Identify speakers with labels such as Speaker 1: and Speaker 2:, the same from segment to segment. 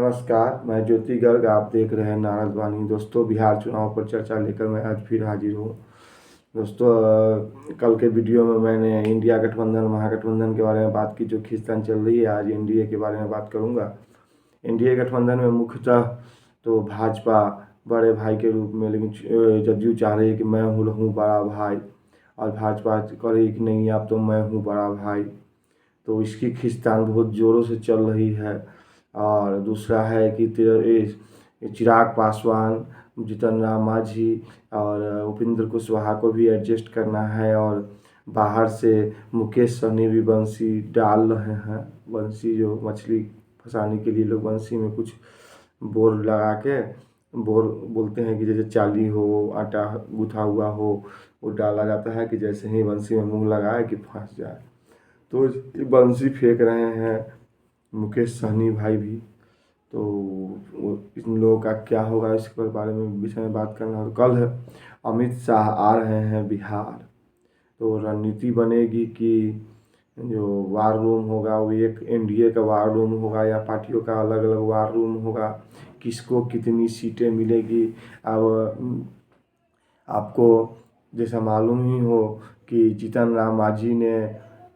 Speaker 1: नमस्कार, मैं ज्योति गर्ग। आप देख रहे हैं नारद वाणी। दोस्तों, बिहार चुनाव पर चर्चा लेकर मैं आज फिर हाजिर हूँ। दोस्तों, कल के वीडियो में मैंने इंडिया गठबंधन महागठबंधन के बारे में बात की, जो खींचतान चल रही है। आज एनडीए के बारे में बात करूँगा। एनडीए गठबंधन में मुख्यतः तो भाजपा बड़े भाई के रूप में, लेकिन जदयू चाह रही है कि मैं रहूँ बड़ा भाई, और भाजपा कह रही है कि नहीं, अब तो मैं हूँ बड़ा भाई। तो इसकी खींचतान बहुत ज़ोरों से चल रही है। और दूसरा है कि चिराग पासवान, जीतन राम मांझी और उपेंद्र कुशवाहा को भी एडजस्ट करना है, और बाहर से मुकेश सहनी भी बंसी डाल रहे हैं। बंसी जो मछली फंसाने के लिए लोग बंसी में कुछ बोर लगा के, बोर बोलते हैं कि जैसे चाली हो, आटा गूथा हुआ हो, वो डाला जाता है कि जैसे ही बंसी में मुंह लगाए कि फंस जाए। तो बंसी फेंक रहे हैं मुकेश सहनी भाई भी। तो इन लोगों का क्या होगा, इसके बारे में विषय में बात करना। और कल है अमित शाह आ रहे हैं बिहार। तो रणनीति बनेगी कि जो वार रूम होगा वो एक एनडीए का वार रूम होगा या पार्टियों का अलग अलग वार रूम होगा, किसको कितनी सीटें मिलेगी। अब आपको जैसा मालूम ही हो कि जीतन राम मांझी ने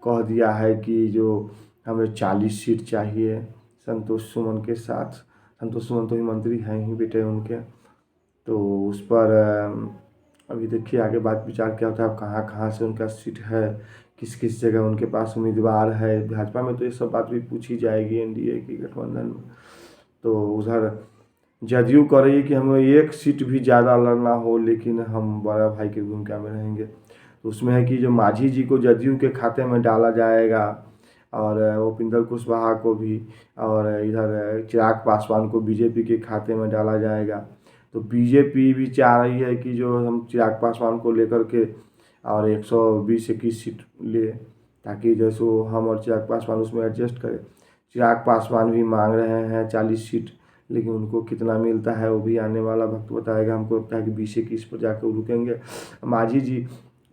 Speaker 1: कह दिया है कि जो हमें 40 सीट चाहिए संतोष सुमन के साथ। संतोष सुमन तो ही मंत्री हैं ही बेटे उनके। तो उस पर अभी देखिए आगे बात विचार क्या होता है, कहाँ कहाँ से उनका सीट है, किस किस जगह उनके पास उम्मीदवार है। भाजपा में तो ये सब बात भी पूछी जाएगी एनडीए की गठबंधन में। तो उधर जदयू कह रही है कि हमें एक सीट भी ज़्यादा लड़ना हो, लेकिन हम बड़ा भाई की भूमिका में रहेंगे। तो उसमें है कि जो मांझी जी को जदयू के खाते में डाला जाएगा, और उपेंद्र कुशवाहा को भी, और इधर चिराग पासवान को बीजेपी के खाते में डाला जाएगा। तो बीजेपी भी चाह रही है कि जो हम चिराग पासवान को लेकर के और 120-21 सीट ले, ताकि जैसे हम और चिराग पासवान उसमें एडजस्ट करें। चिराग पासवान भी मांग रहे हैं 40 सीट, लेकिन उनको कितना मिलता है वो भी आने वाला वक्त बताएगा। हमको लगता है कि 20-21 पर जाकर वो रुकेंगे। मांझी जी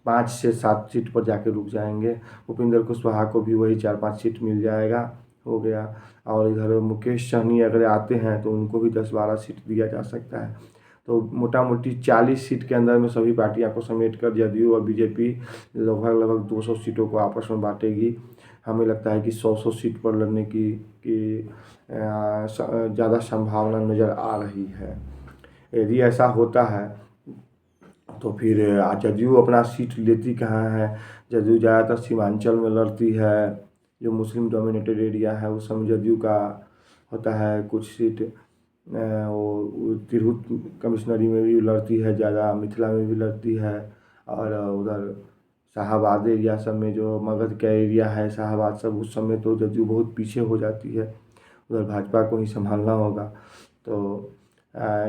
Speaker 1: 5 से 7 सीट पर जाकर रुक जाएंगे। उपेंद्र कुशवाहा को भी वही 4-5 सीट मिल जाएगा, हो गया। और इधर मुकेश सहनी अगर आते हैं तो उनको भी 10-12 सीट दिया जा सकता है। तो मोटा मोटी 40 सीट के अंदर में सभी पार्टियों को समेट कर जदयू और बीजेपी लगभग 200 सीटों को आपस में बांटेगी। हमें लगता है कि 100 सीट पर लड़ने की ज़्यादा संभावना नज़र आ रही है। यदि ऐसा होता है तो फिर जदयू अपना सीट लेती कहाँ है। जदयू ज़्यादातर सीमांचल में लड़ती है, जो मुस्लिम डोमिनेटेड एरिया है उस समय जदयू का होता है। कुछ सीट वो तिरहुत कमिश्नरी में भी लड़ती है ज़्यादा, मिथिला में भी लड़ती है। और उधर शाहाबाद एरिया सब में, जो मगध का एरिया है शाहाबाद सब, उस समय तो जदयू बहुत पीछे हो जाती है। उधर भाजपा को ही संभालना होगा। तो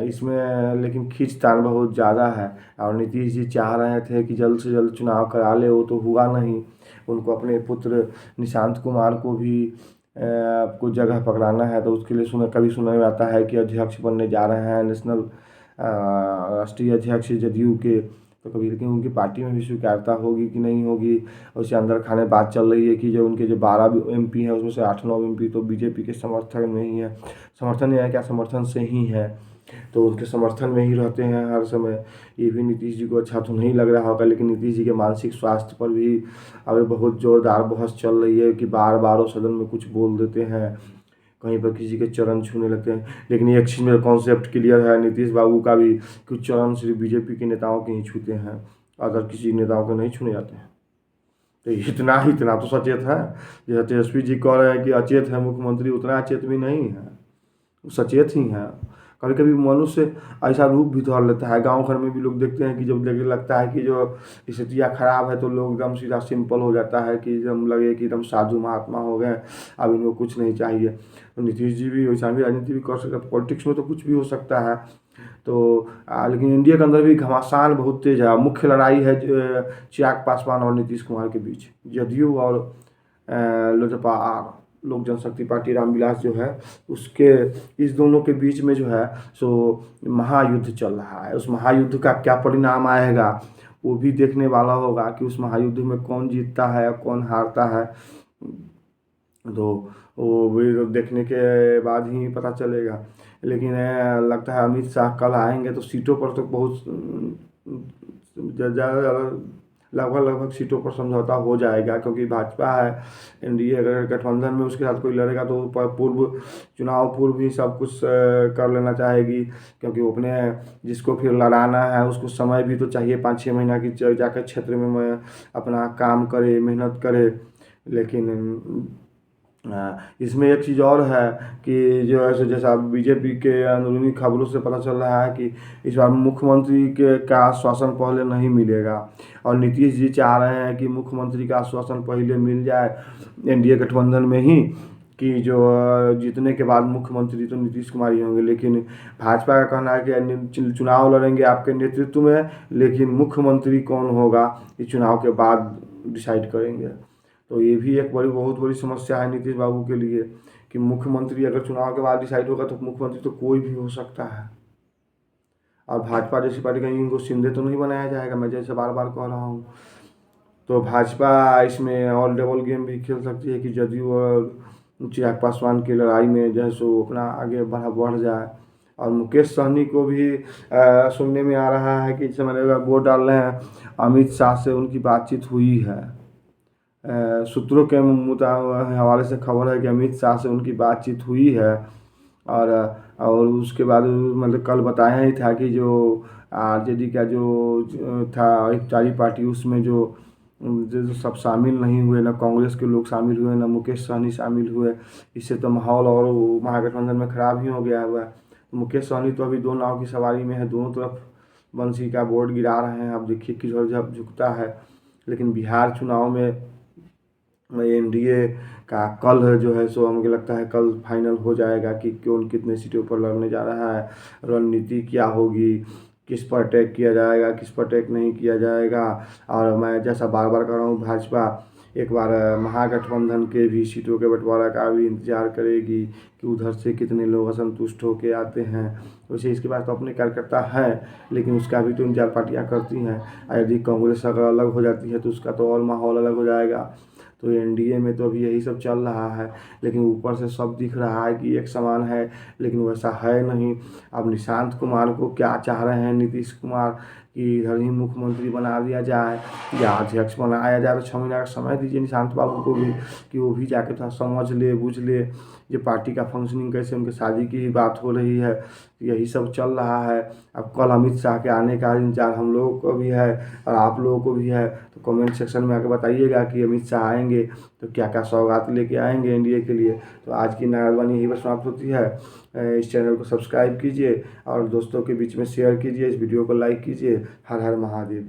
Speaker 1: इसमें लेकिन खींचतान बहुत ज़्यादा है। और नीतीश जी चाह रहे थे कि जल्द से जल्द चुनाव करा ले, वो तो हुआ नहीं। उनको अपने पुत्र निशांत कुमार को भी कुछ जगह पकड़ाना है। तो उसके लिए कभी सुनने में आता है कि अध्यक्ष बनने जा रहे हैं नेशनल राष्ट्रीय अध्यक्ष जदयू के। तो कभी, लेकिन उनकी पार्टी में भी स्वीकारता होगी कि नहीं होगी, उससे अंदर खाने बात चल रही है कि जो उनके जो 12 MP हैं उसमें से 8-9 MP तो बीजेपी के समर्थन में ही है। समर्थन नहीं है क्या, समर्थन से ही है। तो उनके समर्थन में ही रहते हैं हर समय। ये भी नीतीश जी को अच्छा तो नहीं लग रहा होगा, लेकिन नीतीश जी के मानसिक स्वास्थ्य पर भी अभी बहुत जोरदार बहस चल रही है कि बार बार वो सदन में कुछ बोल देते हैं, कहीं पर किसी के चरण छूने लगते हैं। लेकिन एक चीज़ में कॉन्सेप्ट क्लियर है नीतीश बाबू का भी, कि चरण सिर्फ बीजेपी के नेताओं के ही छूते हैं, अदर किसी नेताओं के नहीं छूने जाते हैं। तो इतना तो सचेत है। जैसे तेजस्वी जी कह रहे हैं कि अचेत है मुख्यमंत्री, उतना अचेत भी नहीं है, सचेत ही है। कभी कभी मनुष्य ऐसा रूप भी धर लेता है। गांव घर में भी लोग देखते हैं कि जब लगे लगता है कि जो स्थितियाँ खराब है तो लोग एकदम सीधा सिंपल हो जाता है, कि एकदम लगे कि एकदम साधु महात्मा हो गए, अब इनको कुछ नहीं चाहिए। तो नीतीश जी भी वैसा भी राजनीति भी कर सकते हैं। पॉलिटिक्स में तो कुछ भी हो सकता है। तो लेकिन इंडिया के अंदर भी घमासान बहुत तेज है। मुख्य लड़ाई है चिराग पासवान और नीतीश कुमार के बीच। जदयू और लोजपा लोक जनशक्ति पार्टी रामविलास जो है उसके, इस दोनों के बीच में जो है सो महायुद्ध चल रहा है। उस महायुद्ध का क्या परिणाम आएगा वो भी देखने वाला होगा, कि उस महायुद्ध में कौन जीतता है और कौन हारता है। तो वो भी तो देखने के बाद ही पता चलेगा। लेकिन लगता है अमित शाह कल आएंगे तो सीटों पर तो बहुत ज़्यादा लगभग लगभग सीटों पर समझौता हो जाएगा, क्योंकि भाजपा है, एनडीए अगर गठबंधन में उसके साथ कोई लड़ेगा तो पूर्व चुनाव पूर्व ही सब कुछ कर लेना चाहेगी, क्योंकि वो अपने जिसको फिर लड़ाना है उसको समय भी तो चाहिए 5-6 महीना की, जाकर क्षेत्र में मैं अपना काम करे, मेहनत करे। लेकिन इसमें एक चीज़ और है कि जो है सो जैसा बीजेपी के अंदरूनी खबरों से पता चल रहा है कि इस बार मुख्यमंत्री के का आश्वासन पहले नहीं मिलेगा, और नीतीश जी चाह रहे हैं कि मुख्यमंत्री का आश्वासन पहले मिल जाए एनडीए गठबंधन में ही, कि जो जीतने के बाद मुख्यमंत्री तो नीतीश कुमार ही होंगे। लेकिन भाजपा का कहना है कि चुनाव लड़ेंगे आपके नेतृत्व में, लेकिन मुख्यमंत्री कौन होगा इस चुनाव के बाद डिसाइड करेंगे। तो ये भी एक बहुत बड़ी समस्या है नीतीश बाबू के लिए, कि मुख्यमंत्री अगर चुनाव के बाद डिसाइड होगा तो मुख्यमंत्री तो कोई भी हो सकता है। और भाजपा जैसी पार्टी कहीं इनको शिंदे तो नहीं बनाया जाएगा, मैं जैसे बार बार कह रहा हूँ। तो भाजपा इसमें और डबल गेम भी खेल सकती है कि जदयू और चिराग पासवान की लड़ाई में जो है सो अपना आगे बढ़ जाए। और मुकेश सहनी को भी सुनने में आ रहा है कि समय वोट डाल रहे हैं, अमित शाह से उनकी बातचीत हुई है। सूत्रों के हवाले से खबर है कि अमित शाह से उनकी बातचीत हुई है। और उसके बाद मतलब कल बताया ही था कि जो आरजेडी का जो था इफ्तारी पार्टी, उसमें जो सब शामिल नहीं हुए, ना कांग्रेस के लोग शामिल हुए, ना मुकेश सहनी शामिल हुए। इससे तो माहौल और महागठबंधन में खराब ही हो गया हुआ है। तो मुकेश सहनी तो अभी दो नाव की सवारी में है, दोनों तरफ बंसी का बोर्ड गिरा रहे हैं। अब देखिए किस ओर झुकता है। लेकिन बिहार चुनाव में एनडीए का कल जो है सो मुझे लगता है कल फाइनल हो जाएगा कि कौन कितने सीटों पर लड़ने जा रहा है, रणनीति क्या होगी, किस पर अटैक किया जाएगा, किस पर अटैक नहीं किया जाएगा। और मैं जैसा बार बार कर रहा हूँ, भाजपा एक बार महागठबंधन के भी सीटों के बंटवारा का भी इंतजार करेगी कि उधर से कितने लोग असंतुष्ट होकर आते हैं। वैसे इसके पास तो अपने कार्यकर्ता हैं, लेकिन उसका भी तो इंतजार पार्टियाँ करती हैं। और यदि कांग्रेस अगर अलग हो जाती है तो उसका तो और माहौल अलग हो जाएगा। तो एनडीए में तो अभी यही सब चल रहा है, लेकिन ऊपर से सब दिख रहा है कि एक समान है, लेकिन वैसा है नहीं। अब निशांत कुमार को क्या चाह रहे हैं नीतीश कुमार कि इधर ही मुख्यमंत्री बना दिया जाए या अध्यक्ष बनाया जाए। तो 6 महीना का समय दीजिए निशांत बाबू को भी, कि वो भी जाके थोड़ा समझ ले बूझ ले ये पार्टी का फंक्शनिंग कैसे, उनके शादी की ही बात हो रही है, यही सब चल रहा है। अब कल अमित शाह के आने का इंतजार हम लोगों को भी है और आप लोगों को भी है। तो कमेंट सेक्शन में आकर बताइएगा कि अमित शाह आएंगे तो क्या क्या सौगात लेके आएंगे एनडीए के लिए। तो आज की नाराजबानी यही पर समाप्त होती है। इस चैनल को सब्सक्राइब कीजिए और दोस्तों के बीच में शेयर कीजिए, इस वीडियो को लाइक कीजिए। हर हर महादेव।